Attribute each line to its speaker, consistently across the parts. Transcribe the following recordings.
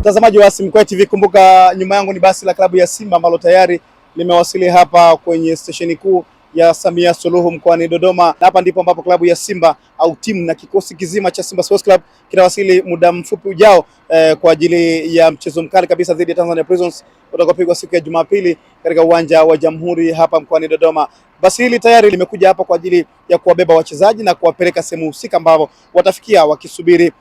Speaker 1: Mtazamaji wa Simkweli TV, kumbuka nyuma yangu ni basi la klabu ya Simba ambalo tayari limewasili hapa kwenye stesheni kuu ya Samia Suluhu mkoani Dodoma. Na hapa ndipo ambapo klabu ya Simba au timu na kikosi kizima cha Simba Sports Club kitawasili muda mfupi ujao kwa ajili ya mchezo mkali kabisa dhidi ya Tanzania Prisons utakopigwa siku ya Jumapili katika uwanja wa Jamhuri hapa mkoani Dodoma. Basi hili tayari limekuja hapa kwa ajili ya kuwabeba wachezaji na kuwapeleka sehemu husika ambao watafikia wakisubiri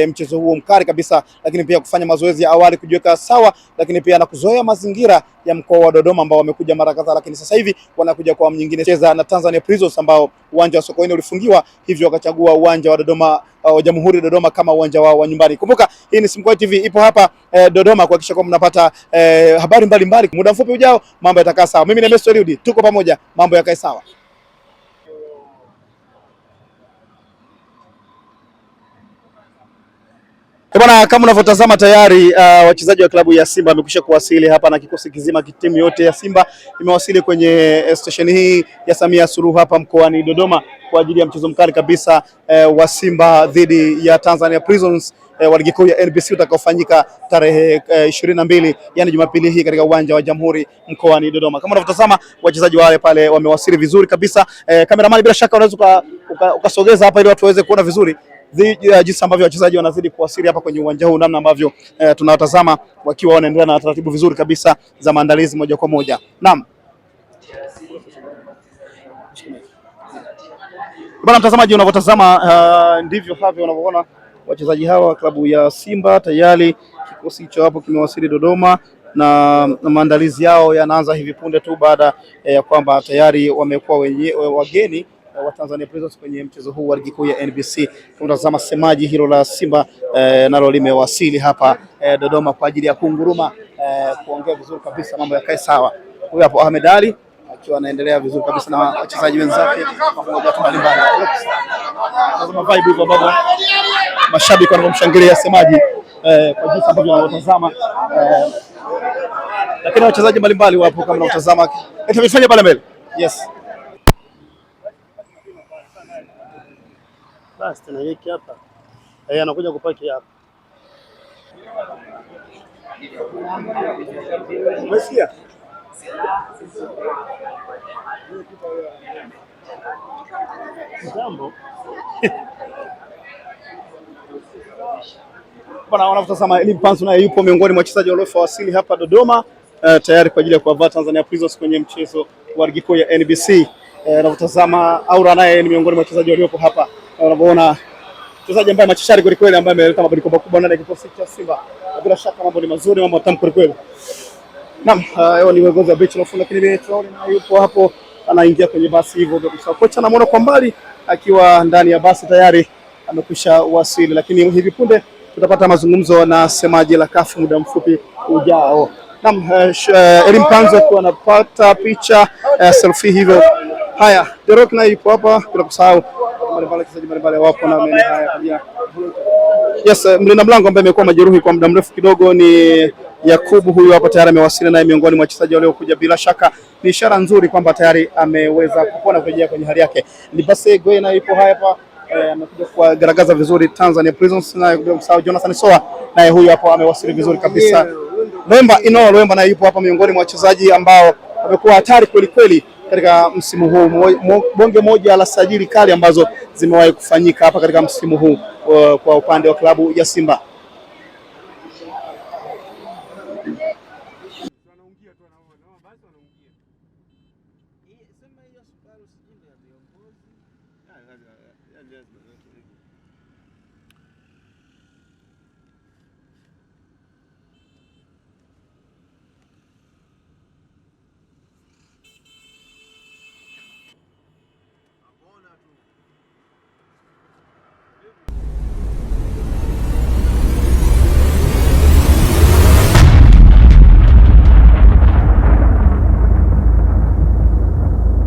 Speaker 1: mchezo huo mkali kabisa, lakini pia kufanya mazoezi ya awali kujiweka sawa, lakini pia na kuzoea mazingira ya mkoa wa Dodoma ambao wamekuja mara kadhaa, lakini sasa hivi wanakuja kwa nyingine cheza na Tanzania Prisons ambao uwanja wa Sokoine ulifungiwa, hivyo wakachagua uwanja wa Dodoma wa Jamhuri Dodoma kama uwanja wao wa nyumbani. Kumbuka hii ni Simkweli TV ipo hapa Dodoma kuhakikisha kwamba mnapata habari mbalimbali. Muda mfupi ujao mambo yatakaa sawa. Mimi ni Messi Eliudi, tuko pamoja, mambo yakae sawa. Bwana, kama unavyotazama tayari wachezaji wa klabu ya Simba wamekwisha kuwasili hapa na kikosi kizima, timu yote ya Simba imewasili kwenye station hii ya Samia Suluhu hapa mkoani Dodoma kwa ajili ya mchezo mkali kabisa wa Simba dhidi ya Tanzania Prisons wa ligi kuu ya NBC utakaofanyika tarehe 22 yani Jumapili hii katika uwanja wa Jamhuri mkoani Dodoma. Kama unavyotazama wachezaji wale pale wamewasili vizuri kabisa. Kameramani, bila shaka unaweza ukasogeza hapa ili watu waweze kuona vizuri jinsi ambavyo wachezaji wanazidi kuwasili hapa kwenye uwanja huu, namna ambavyo tunawatazama wakiwa wanaendelea na taratibu vizuri kabisa za maandalizi moja kwa moja. Naam. Bwana mtazamaji, unavyotazama ndivyo havyo unavyoona wachezaji hawa wa klabu ya Simba. Tayari kikosi hicho hapo kimewasili Dodoma na maandalizi yao yanaanza hivi punde tu baada ya kwamba tayari wamekuwa wageni wa Tanzania Prisons kwenye mchezo huu wa ligi kuu ya NBC. Tunatazama semaji hilo la Simba nalo limewasili hapa Dodoma kwa ajili ya kunguruma kuongea vizuri kabisa, mambo yakae sawa. Huyu hapo Ahmed Ali akiwa anaendelea vizuri kabisa na wachezaji wenzake pamoja na mbalimbali. Tazama vibe hivyo baba, mashabiki wanamshangilia semaji kwa jinsi ambavyo wanatazama, lakini wachezaji mbalimbali wapo kama unatazama. Tufanye pale mbele. Yes.
Speaker 2: Basi tena yeki hapa. Anakuja kupaki hapa.
Speaker 1: Umesikia?
Speaker 2: Jambo.
Speaker 1: Bwana, wanatazama Elim Panzu naye yupo miongoni mwa wachezaji waliowasili hapa Dodoma tayari kwa ajili ya kuwavaa Tanzania Prisons kwenye mchezo wa ligi kuu ya NBC. Unatazama Aura naye ni miongoni mwa wachezaji waliopo hapa. Unaona mchezaji ambaye machachari kweli kweli, ambaye ameleta mabadiliko makubwa ndani ya kikosi cha Simba. Bila shaka mambo ni mazuri, mambo matamu kweli kweli. Naam, yeye ni uongozi wa benchi nafunga, lakini Betrol na yupo hapo anaingia kwenye basi hivyo kwa kocha anamuona kwa mbali akiwa ndani ya basi tayari amekwisha wasili, lakini hivi punde tutapata mazungumzo na semaji la CAF muda mfupi ujao. Naam, Elim Panzu akiwa anapata picha selfie hivyo. Haya, Derok na yupo hapa, bila kusahau wachezaji mbalimbali wapo na mimi haya pia. Yes, mlinda mlango ambaye amekuwa majeruhi kwa muda mrefu kidogo ni Yakubu, huyu hapa tayari amewasili naye miongoni mwa wachezaji waliokuja. Bila shaka ni ishara nzuri kwamba tayari ameweza kupona kurejea kwenye hali yake. Libase Goena yupo hapa amekuja kugaragaza vizuri Tanzania Prisons, na bila kusahau Jonathan Soa naye huyu hapo amewasili vizuri kabisa. Lwemba naye yupo hapa miongoni mwa wachezaji ambao wamekuwa hatari kweli kweli katika msimu huu. Bonge moja la sajili kali ambazo zimewahi kufanyika hapa katika msimu huu kwa upande wa klabu ya Simba.